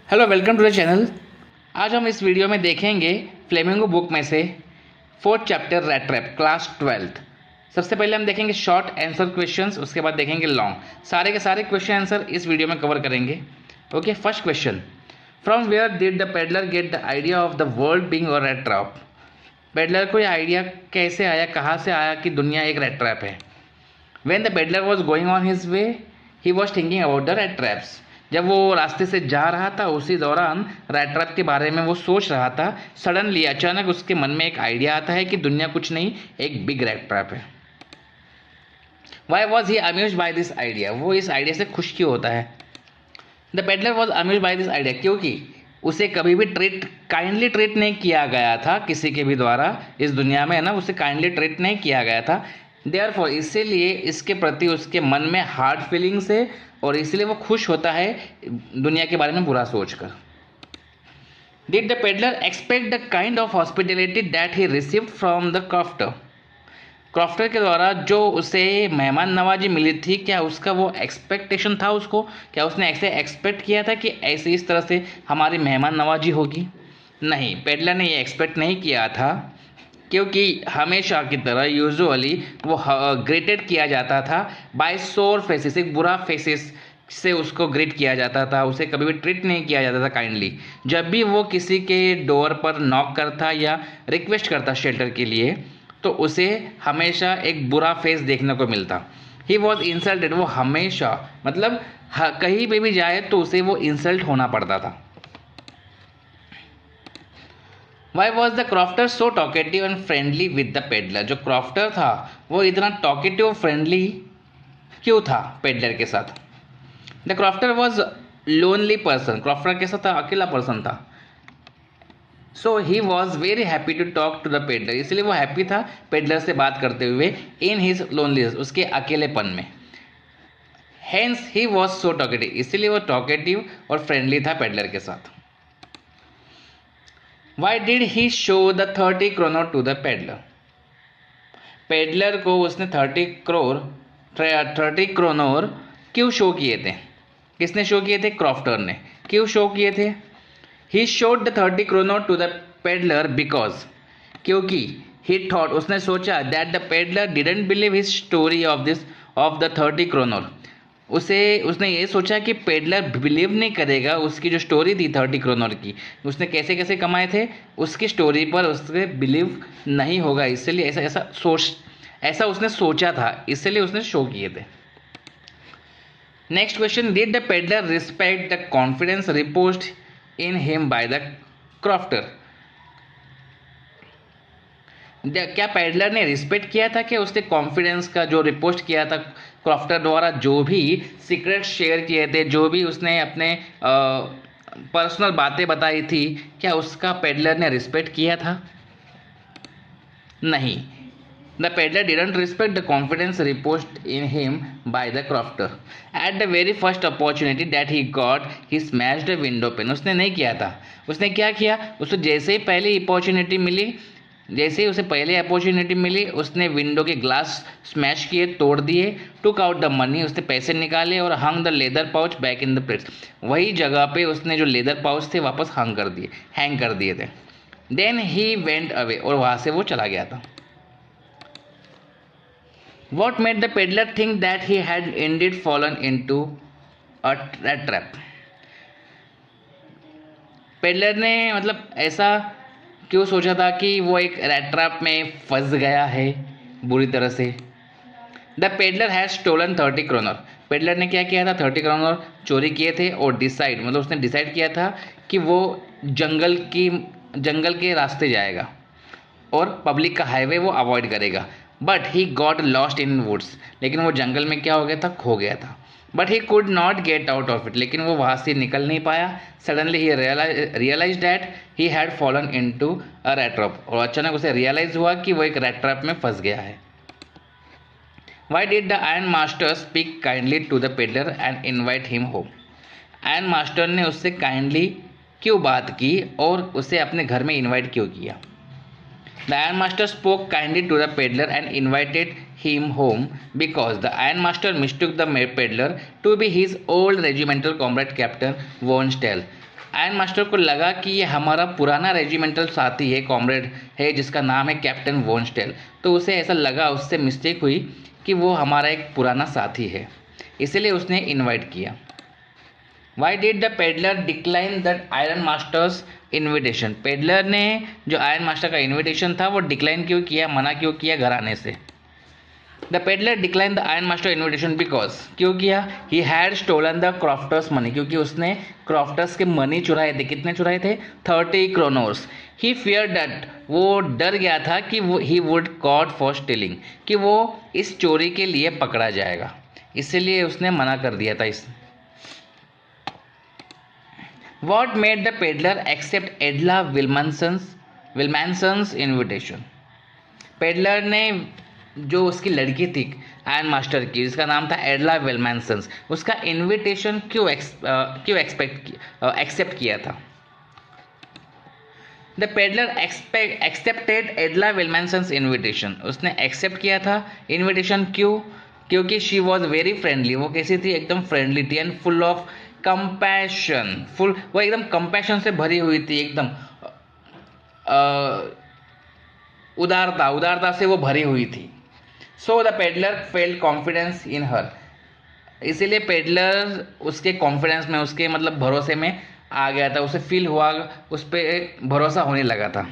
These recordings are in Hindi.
Hello, welcome to the channel. आज हम इस वीडियो में देखेंगे फ्लेमिंगो बुक में से fourth chapter rat trap class 12। सबसे पहले हम देखेंगे शॉर्ट आंसर क्वेश्चंस, उसके बाद देखेंगे लॉन्ग। सारे के सारे क्वेश्चन आंसर इस वीडियो में कवर करेंगे। Okay, first question, from where did the peddler get the idea of the world being a rat trap. Peddler को यह आइडिया कैसे आया, कहाँ से आया कि दुनिया एक रैट ट्रैप है। When the peddler was going on his way, he was thinking about the rat traps. जब वो रास्ते से जा रहा था उसी दौरान रैट ट्रैप के बारे में वो सोच रहा था। सडनली अचानक उसके मन में एक आइडिया आता है कि दुनिया कुछ नहीं, एक बिग रैट ट्रैप है। Why was he amused by this idea? वो इस आइडिया से खुश क्यों होता है? The peddler was amuse by this idea, क्योंकि उसे कभी भी काइंडली ट्रीट नहीं किया गया था किसी के भी द्वारा इस दुनिया में, है ना, उसे काइंडली ट्रीट नहीं किया गया था। देयरफॉर इसीलिए इसके प्रति उसके मन में हार्ड फीलिंग्स है और इसलिए वो खुश होता है दुनिया के बारे में बुरा सोचकर। Did the peddler expect the kind of hospitality that he received from the crofter. Crofter के द्वारा जो उसे मेहमान नवाजी मिली थी, क्या उसका वो एक्सपेक्टेशन था उसको, क्या उसने ऐसे एक्सपेक्ट किया था कि ऐसे इस तरह से हमारी मेहमान नवाजी होगी? नहीं, पेडलर ने ये एक्सपेक्ट नहीं किया था, क्योंकि हमेशा की तरह यूजुअली वो ग्रेटेड किया जाता था बाय सोर फेसेस, एक बुरा फेसेस से उसको ग्रेट किया जाता था। उसे कभी भी ट्रीट नहीं किया जाता था काइंडली। जब भी वो किसी के डोर पर नॉक करता या रिक्वेस्ट करता शेल्टर के लिए, तो उसे हमेशा एक बुरा फेस देखने को मिलता। ही वॉज इंसल्टेड, वो हमेशा मतलब कहीं पे भी जाए तो उसे वो इंसल्ट होना पड़ता था। Why was the crofter so talkative and friendly with the peddler. जो क्रॉफ्टर था वो इतना टॉकेटिव फ्रेंडली क्यों था पेडलर के साथ? The crofter was lonely person, crofter के साथ अकेला पर्सन था। So he was very happy to talk to the peddler, इसलिए वो हैप्पी था पेडलर से बात करते हुए इन हिज लोनलीनेस, उसके अकेलेपन में। Hence he was so talkative, इसलिए वो टॉकेटिव और फ्रेंडली था पेडलर के साथ। Why did he show the 30 kronor to the peddler. Peddler को उसने 30 क्रोनोर क्यों शो किए थे? किसने शो किए थे? क्रॉफ्टर ने। क्यों शो किए थे? He showed the 30 kronor to the peddler because, क्योंकि ही थॉट, उसने सोचा, that the peddler didn't believe his story of the 30 kronor. उसने ये सोचा कि पेडलर बिलीव नहीं करेगा उसकी जो स्टोरी थी 30 क्रोनोर की, उसने कैसे कैसे कमाए थे, उसकी स्टोरी पर उसके बिलीव नहीं होगा, इसलिए ऐसा उसने सोचा था, इसलिए उसने शो किए थे। Next question, did the peddler respect the confidence reposed in him by the crofter. क्या पेडलर ने रिस्पेक्ट किया था कि उसने कॉन्फिडेंस का जो रिपोस्ट किया था क्रॉफ्टर द्वारा, जो भी सीक्रेट शेयर किए थे, जो भी उसने अपने पर्सनल बातें बताई थी, क्या उसका पेडलर ने रिस्पेक्ट किया था? नहीं। The peddler didn't respect the confidence repost in him by the crofter. At the very first opportunity that he got he smashed the window pane. उसने नहीं किया था, उसने क्या किया, उसको जैसे ही पहली अपॉर्चुनिटी मिली, उसने विंडो के ग्लास स्मैश किए, तोड़ दिए। टुक आउट द मनी, उसने पैसे निकाले और hung the leather pouch back in the place. वही जगह पे उसने जो लेदर पाउच थे वापस हैंग कर दिए थे। देन ही वेंट अवे, और वहाँ से वो चला गया था। What made the peddler think that he had Indeed fallen into a rat trap. Peddler ने मतलब ऐसा क्यों सोचा था कि वो एक रैट ट्रैप में फंस गया है बुरी तरह से? The peddler has stolen 30 kronor. Peddler ने क्या किया था? 30 क्रोनर चोरी किए थे और उसने डिसाइड किया था कि वो जंगल के रास्ते जाएगा और पब्लिक का हाईवे वो अवॉइड करेगा। But he got lost in woods, लेकिन वो जंगल में क्या हो गया था? खो गया था। But he could not get out of it, लेकिन वो वहाँ से निकल नहीं पाया। Suddenly he realize that he had fallen into a rat trap, और अचानक उसे रियलाइज हुआ कि वो एक रैट ट्रैप में फंस गया है। Why did the iron master speak kindly to the peddler and invite him home. Iron master ने उससे काइंडली क्यों बात की और उसे अपने घर में इन्वाइट क्यों किया? The Iron Master spoke kindly to the peddler and invited him home because the Iron Master mistook the peddler to be his old regimental comrade Captain Von Stell. Iron master को लगा कि ये हमारा पुराना रेजिमेंटल साथी है, कॉमरेड है, जिसका नाम है कैप्टन वॉन स्टेल। तो उसे ऐसा लगा, उससे मिस्टेक हुई कि वो हमारा एक पुराना साथी है, इसलिए उसने इनवाइट किया। Y did the peddler decline the iron masters invitation? Peddler ने जो आयरन मास्टर का इन्विटेशन था वो डिक्लाइन क्यों किया, मना क्यों किया घर आने से? The peddler decline the iron master invitation because, क्यों किया? He had stolen the crofter's money, क्योंकि उसने क्रॉफ्टर्स के मनी चुराए थे। कितने चुराए थे? 30 क्रोनोर्स। ही फियर दैट, वो डर गया था कि he would caught for stealing, कि वो इस चोरी के लिए पकड़ा जाएगा, इसीलिए उसने मना कर दिया था इस। What made the peddler accept Edla Willmansson's invitation? Peddler ने जो उसकी लड़की थी आयरन मास्टर की, जिसका नाम था एडला विल्मानसन्स, उसका इन्विटेशन क्यों एक्सेप्ट किया था? The peddler accepted Edla Willmansson's invitation, उसने एक्सेप्ट किया था इन्विटेशन। क्यों? क्योंकि शी वॉज वेरी फ्रेंडली, वो कैसी थी? एकदम फ्रेंडली थी, एंड फुल ऑफ कंपैशन, वो एकदम कंपैशन से भरी हुई थी, एकदम उदारता से वो भरी हुई थी। So the peddler felt confidence in her, इसीलिए पेडलर उसके कॉन्फिडेंस में, उसके मतलब भरोसे में आ गया था, उसे फील हुआ, उस पर भरोसा होने लगा था।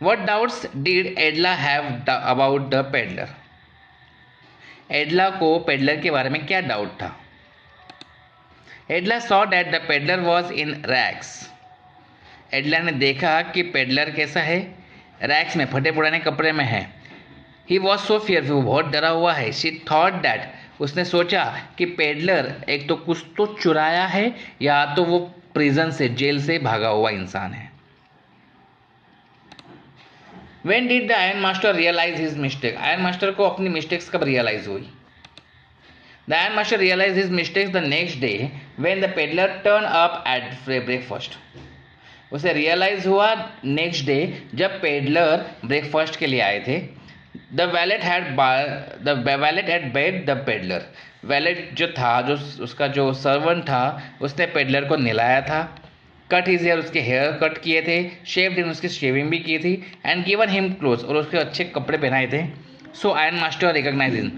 What doubts did Edla have about the peddler? Edla को पेडलर के बारे में क्या डाउट था? Edla saw that the peddler was in rags, Edla ने देखा कि पेडलर कैसा है? रैक्स में, फटे पुराने कपड़े में है। ही वॉज सो फियरफुल, वो बहुत डरा हुआ है। शी थॉट दैट, उसने सोचा कि पेडलर एक तो कुछ तो चुराया है, या तो वो प्रिजन से, जेल से भागा हुआ इंसान है। When did the Iron Master realize his mistake? Iron master को अपनी मिस्टेक्स कब रियलाइज हुई? The Iron Master realized his mistakes the next day when the peddler turned up at breakfast. उसे रियलाइज हुआ नेक्स्ट डे जब पेडलर ब्रेकफास्ट के लिए आए थे। The valet had bathed the peddler. Wallet जो था, जो उसका जो सर्वेंट था, उसने पेडलर को नहलाया था। कट हिज हेयर, उसके हेयर कट किए थे। शेव्ड इन, उसकी शेविंग भी की थी। एंड गिवन हिम क्लोथ्स, और उसके अच्छे कपड़े पहनाए थे। So iron master recognize him,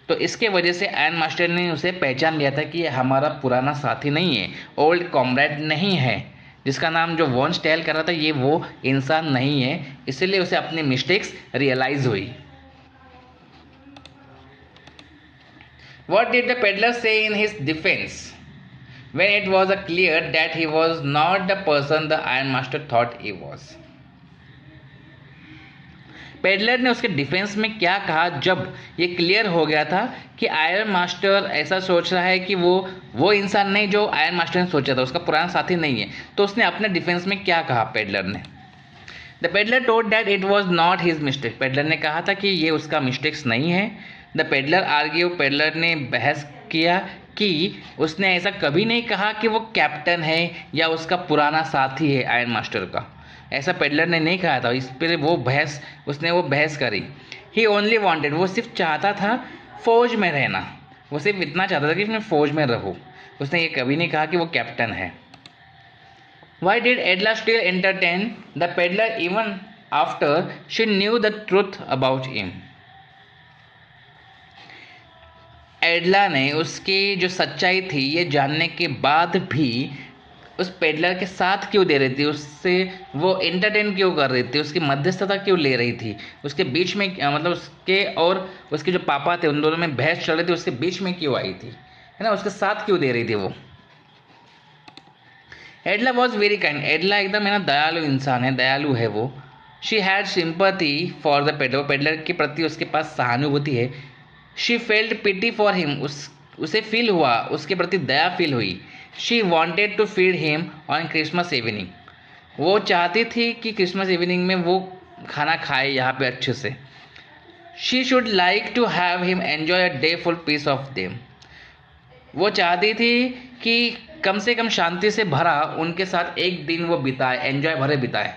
तो इसके वजह से आयरन मास्टर ने उसे पहचान लिया था कि ये हमारा पुराना साथी नहीं है, ओल्ड कॉमरेड नहीं है, जिसका नाम जो वॉन स्टेल कर रहा था, ये वो इंसान नहीं है। इसलिए उसे अपनी मिस्टेक्स रियलाइज हुई। What did the peddler say in his defense when it was clear that he was not the person the Iron Master thought he was? Peddler ने उसके डिफेंस में क्या कहा जब ये क्लियर हो गया था कि आयरन मास्टर ऐसा सोच रहा है कि वो इंसान नहीं जो आयरन मास्टर ने सोचा था, उसका पुराना साथी नहीं है। तो उसने अपने डिफेंस में क्या कहा पेडलर ने? The peddler told that it was not his mistake, peddler ने कहा था कि ये उसका मिस्टेक्स नहीं है। द पेडलर आर्ग्यू, पेडलर ने बहस किया कि उसने ऐसा कभी नहीं कहा कि वो कैप्टन है या उसका पुराना साथी है आयरन मास्टर का, ऐसा पेडलर ने नहीं कहा था। इस पर उसने वो बहस करी। ही ओनली वांटेड, वो सिर्फ चाहता था फौज में रहना, वो सिर्फ इतना चाहता था कि मैं फौज में रहूँ। उसने ये कभी नहीं कहा कि वो कैप्टन है। Why did Edla still entertain the peddler even after she knew the truth about him? Edla ने उसकी जो सच्चाई थी ये जानने के बाद भी उस पेडलर के साथ क्यों दे रही थी, उससे वो एंटरटेन क्यों कर रही थी, उसकी मध्यस्थता क्यों ले रही थी, उसके बीच में मतलब उसके और उसके जो पापा थे उन दोनों में बहस चल रही थी, उसके बीच में क्यों आई थी, है ना, उसके साथ क्यों दे रही थी वो? Edla was very kind, Edla एकदम है ना दयालु इंसान है, दयालु है वो। She had sympathy for the peddler, peddler के प्रति उसके पास सहानुभूति है। She felt pity for him, उसे फील हुआ, उसके प्रति दया फील हुई। She wanted to feed him on Christmas evening, वो चाहती थी कि क्रिसमस इवनिंग में वो खाना खाए यहाँ पे अच्छे से। She should like to have him enjoy a day full peace of them, वो चाहती थी कि कम से कम शांति से भरा उनके साथ एक दिन वो बिताए, एन्जॉय भरे बिताए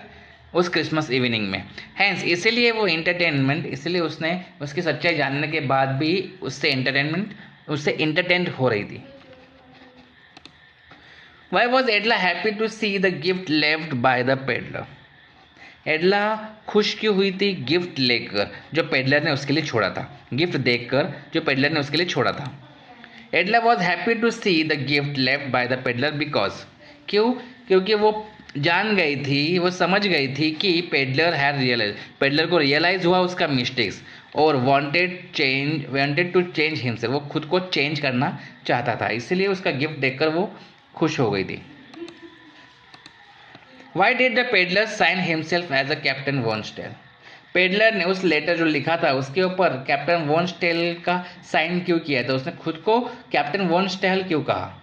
उस क्रिसमस इवनिंग में। हैंस इसीलिए वो एंटरटेनमेंट, इसलिए उसने उसकी सच्चाई जानने के बाद भी उससे एंटरटेनमेंट उससे इंटरटेन हो रही थी। Why was Edla happy to see the gift left by the peddler? Edla खुश क्यों हुई थी गिफ्ट लेकर जो पेडलर ने उसके लिए छोड़ा था, गिफ्ट देखकर जो पेडलर ने उसके लिए छोड़ा था। Edla was happy to see the gift left by the peddler because, क्यों? क्योंकि वो जान गई थी, वो समझ गई थी कि पेडलर हैड रियलाइज, पेडलर को रियलाइज हुआ उसका मिस्टेक्स और वांटेड टू चेंज हिमसेल्फ, वो खुद को चेंज करना चाहता था, इसलिए उसका गिफ्ट देखकर वो खुश हो गई थी। Why did the peddler sign himself as a captain von Stahle? Peddler ने उस लेटर जो लिखा था उसके ऊपर कैप्टन वॉन स्टेल का साइन क्यों किया था, उसने खुद को कैप्टन वॉन स्टेल क्यों कहा?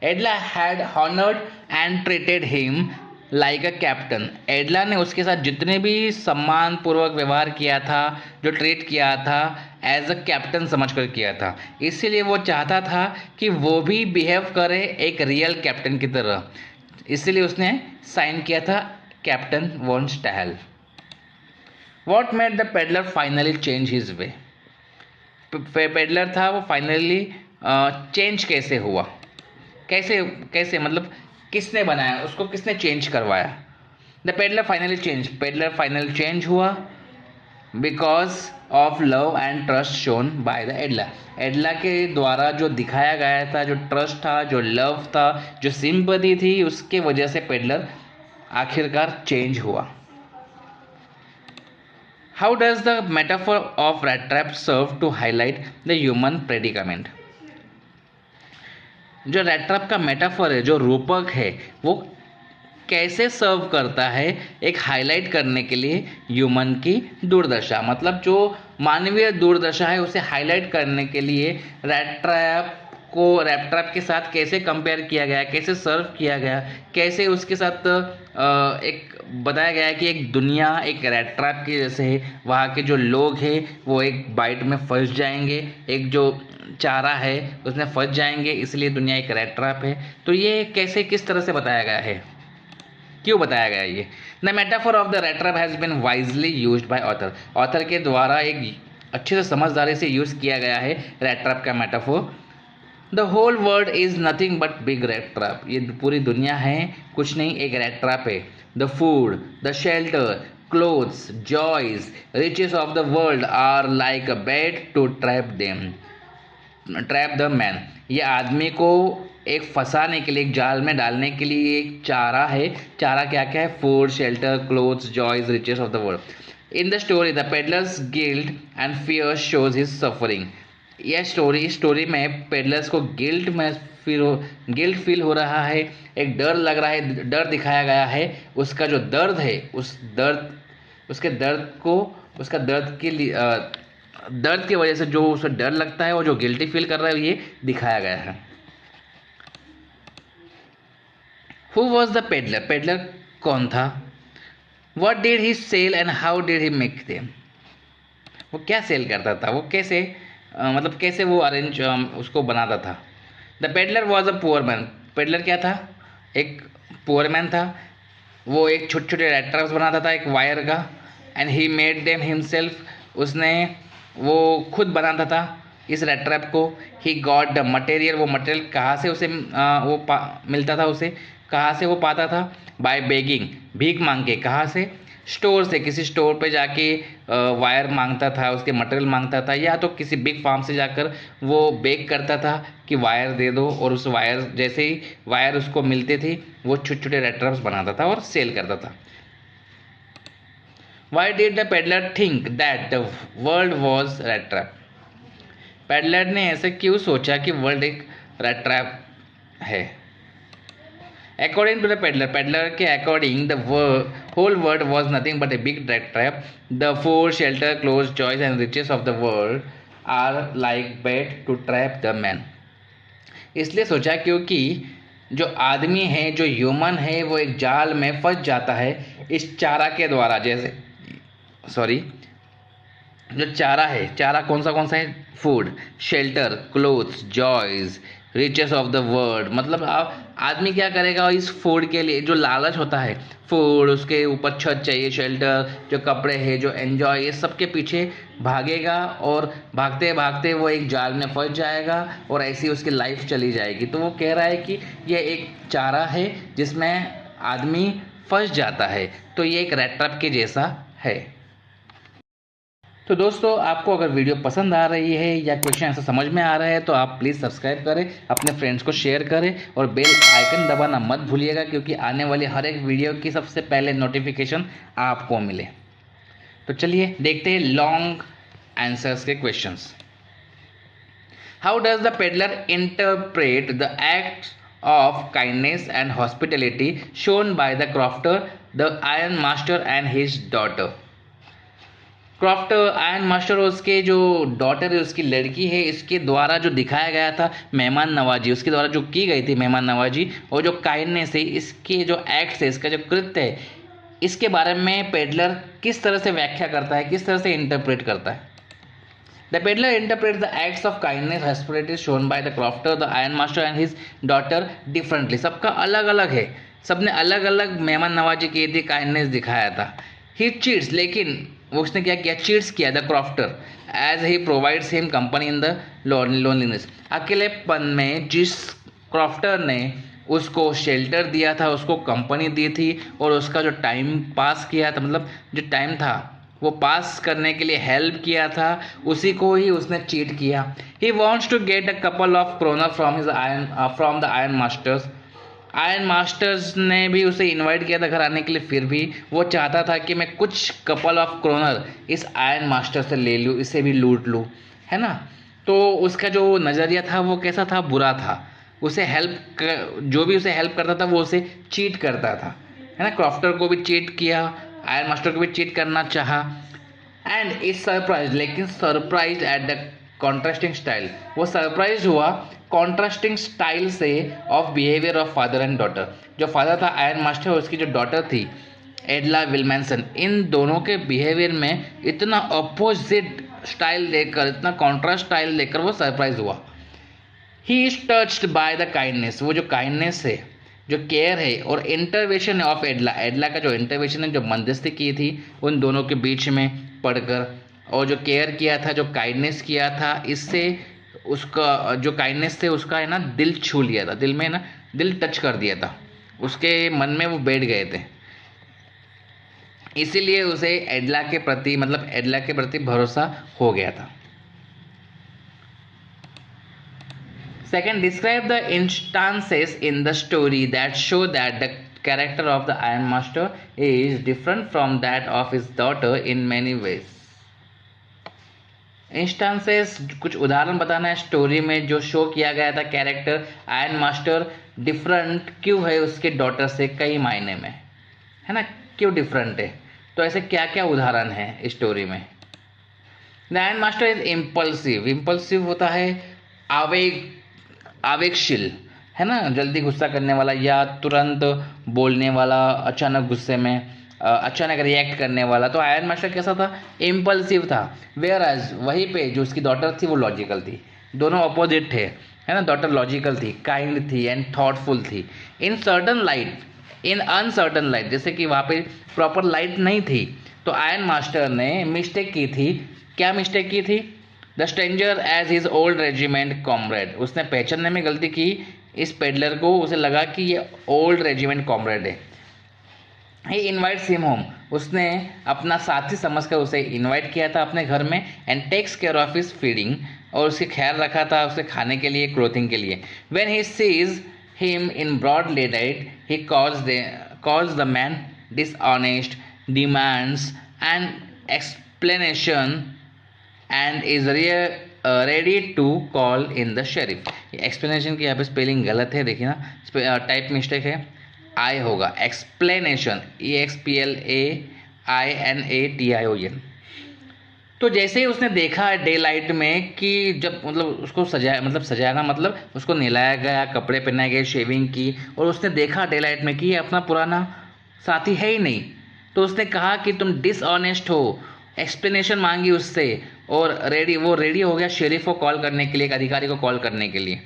Edla had honoured and treated him like a captain, Edla ने उसके साथ जितने भी सम्मान पूर्वक व्यवहार किया था, जो ट्रीट किया था, एज अ कैप्टन समझकर किया था, इसीलिए वो चाहता था कि वो भी बिहेव करे एक रियल कैप्टन की तरह, इसीलिए उसने साइन किया था captain von Stahle. What made the peddler finally change his way? Peddler था वो फाइनली चेंज कैसे हुआ, कैसे कैसे मतलब किसने बनाया उसको, किसने चेंज करवाया? The peddler finally change, peddler finally change हुआ because of love and trust shown by the Edla, Edla के द्वारा जो दिखाया गया था, जो ट्रस्ट था, जो लव था, जो सिंपैथी थी, उसके वजह से पेडलर आखिरकार चेंज हुआ। How does the metaphor of rat trap serve to highlight the human predicament? जो रैट ट्रैप का मेटाफर है, जो रूपक है, वो कैसे सर्व करता है एक हाईलाइट करने के लिए ह्यूमन की दुर्दशा, मतलब जो मानवीय दुर्दशा है उसे हाईलाइट करने के लिए रैट ट्रैप के साथ कैसे कंपेयर किया गया, कैसे सर्व किया गया, कैसे उसके साथ एक बताया गया है कि एक दुनिया एक रैट ट्रैप के जैसे है, वहाँ के जो लोग हैं वो एक बाइट में फंस जाएंगे, एक जो चारा है उसमें फंस जाएंगे, इसलिए दुनिया एक रैट ट्रैप है। तो ये कैसे किस तरह से बताया गया है, क्यों बताया गया ये? The metaphor of the rat trap has been wisely used by author, author के द्वारा एक अच्छे से समझदारी से यूज़ किया गया है रैट ट्रैप का metaphor. The whole world is nothing but big rat trap, ये पूरी दुनिया है कुछ नहीं, एक रैट ट्रैप है। The food, the shelter, clothes, joys, riches of the world are like a bait to trap the man, ये आदमी को एक फंसाने के लिए, एक जाल में डालने के लिए एक चारा है। चारा क्या क्या है? Food, shelter, clothes, joys, riches of the world. In the story the peddler's guilt and fear shows his suffering, यह स्टोरी में पेडलर्स को गिल्ट फील हो रहा है, एक डर लग रहा है, डर दिखाया गया है, उसका जो दर्द है उसके दर्द के लिए दर्द की वजह से जो उसे डर लगता है और जो गिल्टी फील कर रहा है ये दिखाया गया है। Who was the peddler, peddler कौन था? What did he sell and how did he make them, वो क्या सेल करता था, वो कैसे मतलब कैसे वो अरेंज उसको बनाता था? The peddler was a poor man, peddler क्या था? एक पुअर मैन था, वो एक छोटे छोटे रैट ट्रैप्स बनाता था एक वायर का, and he made them himself, उसने वो खुद बनाता था इस रैट ट्रैप को। ही गॉट द मटेरियल, वो मटेरियल कहाँ से उसे मिलता था, उसे कहाँ से वो पाता था? बाय बेगिंग, भीख मांग के। कहाँ से? स्टोर से, किसी स्टोर पे जाके वायर मांगता था, उसके मटेरियल मांगता था, या तो किसी बिग फार्म से जाकर वो बेक करता था कि वायर दे दो, और उस वायर जैसे ही वायर उसको मिलते थे वो छोटे छोटे रैट ट्रैप्स बनाता था और सेल करता था। Y did the peddler think that the world was rat trap, peddler ने ऐसे क्यों सोचा कि वर्ल्ड एक रैट ट्रैप है? According to the peddler, peddler के according the whole world was nothing but a big rat trap. The food, shelter, clothes, joys and riches of the world are like bait to trap the man. इसलिए सोचा क्योंकि जो आदमी है, जो ह्यूमन है, वो एक जाल में फंस जाता है इस चारा के द्वारा। जैसे जो चारा है, चारा कौन सा है? Food, shelter, clothes, joys, riches of the world, मतलब आदमी क्या करेगा इस फूड के लिए, जो लालच होता है, फूड, उसके ऊपर छत चाहिए, शेल्टर, जो कपड़े हैं, जो एंजॉय, ये सब के पीछे भागेगा और भागते भागते वो एक जाल में फंस जाएगा और ऐसी उसकी लाइफ चली जाएगी। तो वो कह रहा है कि ये एक चारा है जिसमें आदमी फंस जाता है, तो ये एक रैट ट्रैप के जैसा है। तो दोस्तों, आपको अगर वीडियो पसंद आ रही है या क्वेश्चन ऐसा समझ में आ रहा है तो आप प्लीज़ सब्सक्राइब करें, अपने फ्रेंड्स को शेयर करें और बेल आइकन दबाना मत भूलिएगा, क्योंकि आने वाली हर एक वीडियो की सबसे पहले नोटिफिकेशन आपको मिले। तो चलिए देखते हैं लॉन्ग आंसर्स के questions. How does the peddler interpret the act of kindness and hospitality shown by the crofter, the iron master and his daughter? Crofter, iron master और उसके जो डॉटर है, उसकी लड़की है, इसके द्वारा जो दिखाया गया था मेहमान नवाजी, उसके द्वारा जो की गई थी मेहमान नवाजी, और जो काइंडनेस है, इसके जो एक्ट्स है, इसका जो कृत्य है, इसके बारे में पेडलर किस तरह से व्याख्या करता है, किस तरह से इंटरप्रेट करता है? The peddler interpret the acts of kindness hospitality shown by the crofter, the iron master and his daughter differently. सबका अलग अलग है, सबने अलग अलग मेहमान नवाजी की थी, काइंडनेस दिखाया था। ही चीट्स, लेकिन वो उसने क्या किया? चीट्स किया the crofter as he provides him company in the loneliness. अकेलेपन में जिस क्रॉफ्टर ने उसको शेल्टर दिया था, उसको कंपनी दी थी और उसका जो टाइम पास किया था, मतलब जो टाइम था वो पास करने के लिए हेल्प किया था, उसी को ही उसने चीट किया। He wants to get a couple of kronor from the iron masters. Iron masters ने भी उसे इनवाइट किया था घर आने के लिए, फिर भी वो चाहता था कि मैं कुछ कपल ऑफ क्रोनर इस आयरन मास्टर से ले लूँ, इसे भी लूट लूँ, है ना। तो उसका जो नज़रिया था वो कैसा था? बुरा था। उसे जो भी उसे हेल्प करता था वो उसे चीट करता था, है ना। क्रॉफ्टर को भी चीट किया, आयरन मास्टर को भी चीट करना चाहा। एंड इज सरप्राइज, लेकिन surprise at the contrasting style, वो सरप्राइज हुआ कॉन्ट्रास्टिंग स्टाइल से of behaviour of father and daughter. जो फादर था आयरन मास्टर और उसकी जो डॉटर थी एडला विल्मैनसन, इन दोनों के बिहेवियर में इतना अपोजिट स्टाइल देकर, इतना कॉन्ट्रास्ट स्टाइल देकर वो सरप्राइज हुआ। He is touched by the kindness, वो जो काइंडनेस है, जो केयर है और इंटरवेंशन ऑफ एडला, एडला का जो इंटरवेंशन है, जो मध्यस्थी की थी उन दोनों के बीच में पढ़कर, और जो केयर किया था, जो काइंडनेस किया था, इससे उसका जो काइंडनेस थे उसका है ना दिल छू लिया था, दिल में ना दिल टच कर दिया था, उसके मन में वो बैठ गए थे। इसीलिए उसे एडला के प्रति, मतलब एडला के प्रति भरोसा हो गया था। Second, describe the instances in the story that show that the character of the Iron Master is different from that of his daughter in many ways. Instances, कुछ उदाहरण बताना है स्टोरी में जो शो किया गया था कैरेक्टर आयरन मास्टर डिफरेंट क्यों है उसके डॉटर से, कई मायने में, है ना, क्यों डिफरेंट है। तो ऐसे क्या क्या उदाहरण है स्टोरी में? The iron master is impulsive, impulsive होता है आवेगशील, है ना, जल्दी गुस्सा करने वाला या तुरंत बोलने वाला, अचानक गुस्से में अचानक रिएक्ट करने वाला। तो आयरन मास्टर कैसा था? इम्पल्सिव था। वेयर एज वहीं पे जो उसकी डॉटर थी वो लॉजिकल थी, दोनों अपोजिट थे, है ना। डॉटर लॉजिकल थी, काइंड थी एंड थॉटफुल थी। In certain light, in uncertain light, जैसे कि वहाँ पे प्रॉपर लाइट नहीं थी, तो आयरन मास्टर ने मिस्टेक की थी। क्या मिस्टेक की थी? The stranger as his old regiment comrade, उसने पहचानने में गलती की इस पेडलर को, उसे लगा कि ये ओल्ड रेजिमेंट कॉमरेड है। ही इन्वाइट्स हिम होम, उसने अपना साथी समझकर उसे इन्वाइट किया था अपने घर में। And takes care of his feeding, और उसके ख्याल रखा था उसे खाने के लिए, क्लोथिंग के लिए। When he sees him in broad daylight, he calls the man dishonest, demands and explanation and is ready to call in the sheriff. Explanation की यहाँ पे स्पेलिंग गलत है, देखिए ना, टाइप मिस्टेक है, आई होगा एक्सप्लेनेशन, EXPLAINATION। तो जैसे ही उसने देखा डे लाइट में कि जब मतलब उसको सजाया मतलब उसको नहलाया गया, कपड़े पहनाए गए, शेविंग की, और उसने देखा डे लाइट में कि ये अपना पुराना साथी है ही नहीं, तो उसने कहा कि तुम डिसऑनेस्ट हो, एक्सप्लेनेशन मांगी उससे, और वो रेडी हो गया शेरिफ को कॉल करने के लिए, एक अधिकारी को कॉल करने के लिए।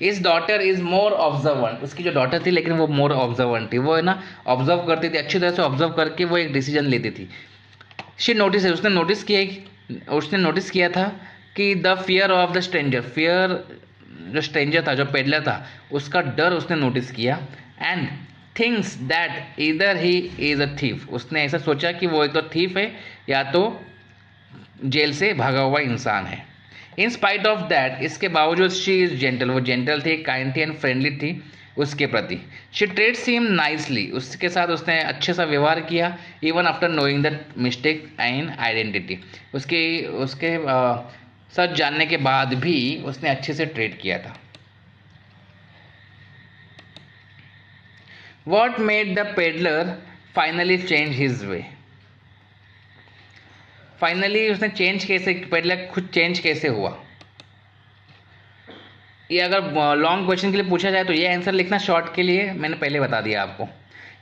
इस डॉटर इज मोर ऑब्जर्वेंट, उसकी जो डॉटर थी लेकिन वो मोर ऑब्जर्वेंट थी, वो है ना ऑब्जर्व करती थी, अच्छी तरह से ऑब्जर्व करके वो एक डिसीजन लेती थी। शी नोटिस, उसने नोटिस किया था कि the fear of the stranger, fear जो स्ट्रेंजर था, जो पेडलर था, उसका डर उसने नोटिस किया। एंड थिंग्स दैट इधर ही इज अ थीफ, उसने ऐसा सोचा कि वो एक तो थीफ है या तो जेल से भागा हुआ इंसान है। इन स्पाइट ऑफ दैट, इसके बावजूद शी इज जेंटल, वो जेंटल थी, काइंड थी एंड फ्रेंडली थी उसके प्रति। शी ट्रीट्स हिम नाइसली, उसके साथ उसने अच्छे सा व्यवहार किया। Even after knowing the mistake in identity, उसके सच जानने के बाद भी उसने अच्छे से ट्रीट किया था। What made the peddler finally change his way, finally उसने चेंज कैसे, पेडलर खुद चेंज कैसे हुआ। ये अगर लॉन्ग क्वेश्चन के लिए पूछा जाए तो ये आंसर लिखना, शॉर्ट के लिए मैंने पहले बता दिया आपको।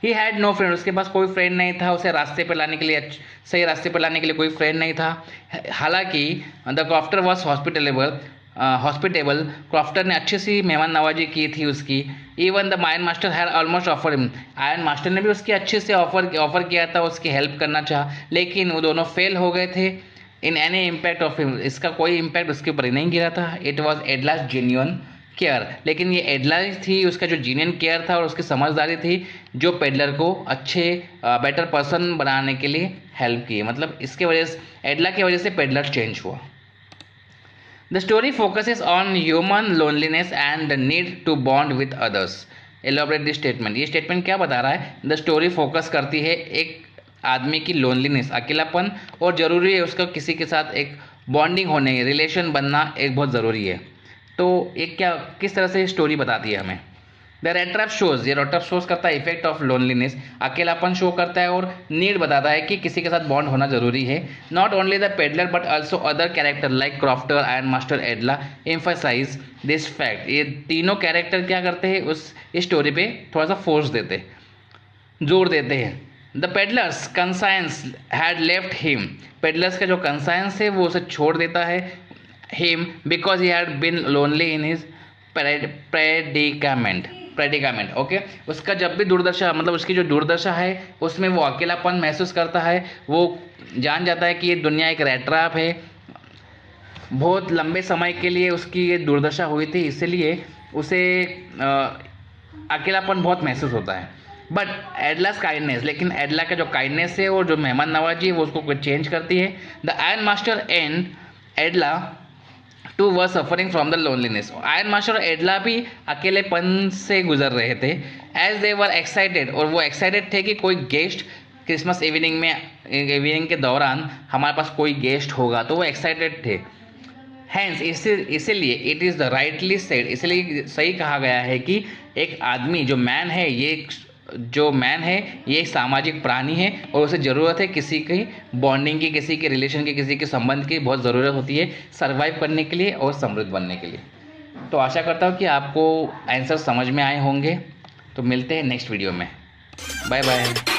ही हैड नो फ्रेंड, उसके पास कोई फ्रेंड नहीं था, उसे रास्ते पर लाने के लिए, सही रास्ते पर लाने के लिए कोई फ्रेंड नहीं था। हालांकि the crofter was hospitable, crofter ने अच्छी सी मेहमान नवाजी की थी उसकी। Even the iron master had almost offer him, iron master ने भी उसकी अच्छे से ऑफर किया था, उसकी हेल्प करना चाहा, लेकिन वो दोनों फेल हो गए थे। In any impact of him, इसका कोई इम्पैक्ट उसके ऊपर नहीं गिरा था। इट वॉज एडलास जेन्युइन केयर, लेकिन ये एडला थी, उसका जो जीनियन केयर था और उसकी समझदारी थी, जो पेडलर को अच्छे बेटर पर्सन बनाने के लिए हेल्प की। मतलब इसके वजह से, एडला की वजह से पेडलर चेंज हुआ। The story focuses on human loneliness and the need to bond with others. Elaborate this statement, ये स्टेटमेंट क्या बता रहा है? द स्टोरी फोकस करती है एक आदमी की लोनलीनेस, अकेलापन, और ज़रूरी है उसका किसी के साथ एक बॉन्डिंग होने, रिलेशन बनना एक बहुत ज़रूरी है। तो एक क्या, किस तरह से स्टोरी बताती है हमें। द रेड ट्रैप शोज, ये रेड ट्रैप शोज करता है इफेक्ट ऑफ लोनलीनेस, अकेलापन शो करता है, और नीड बताता है कि किसी के साथ बॉन्ड होना जरूरी है। Not only the peddler but also other character like crofter, iron master, Edla emphasize this fact. ये तीनों कैरेक्टर क्या करते हैं, उस स्टोरी पे थोड़ा सा फोर्स देते, जोर देते हैं। The peddler's conscience had left him, peddler's का जो कंसाइंस है वो उसे छोड़ देता है, him, because he had been lonely in his predicament. Okay, उसका जब भी दुर्दशा, मतलब उसकी जो दुर्दशा है उसमें वो अकेलापन महसूस करता है, वो जान जाता है कि ये दुनिया एक रेट ट्रैप है। बहुत लंबे समय के लिए उसकी ये दुर्दशा हुई थी, इसलिए उसे अकेलापन बहुत महसूस होता है। बट एडलास काइंडनेस, लेकिन एडला का जो काइंडनेस है और जो मेहमान नवाजी है वो उसको चेंज करती है। The iron master and Edla too were suffering from the loneliness, iron master और एडला भी अकेलेपन से गुजर रहे थे। एज दे वर एक्साइटेड, और वो एक्साइटेड थे कि कोई गेस्ट क्रिसमस इवनिंग के दौरान हमारे पास कोई गेस्ट होगा, तो वो एक्साइटेड थे। हैंस इसीलिए it is the rightly said, इसलिए सही कहा गया है कि एक आदमी जो मैन है, ये सामाजिक प्राणी है, और उसे ज़रूरत है किसी की बॉन्डिंग की, किसी के रिलेशन की, किसी के संबंध की बहुत ज़रूरत होती है सर्वाइव करने के लिए और समृद्ध बनने के लिए। तो आशा करता हूँ कि आपको आंसर समझ में आए होंगे। तो मिलते हैं नेक्स्ट वीडियो में। Bye bye.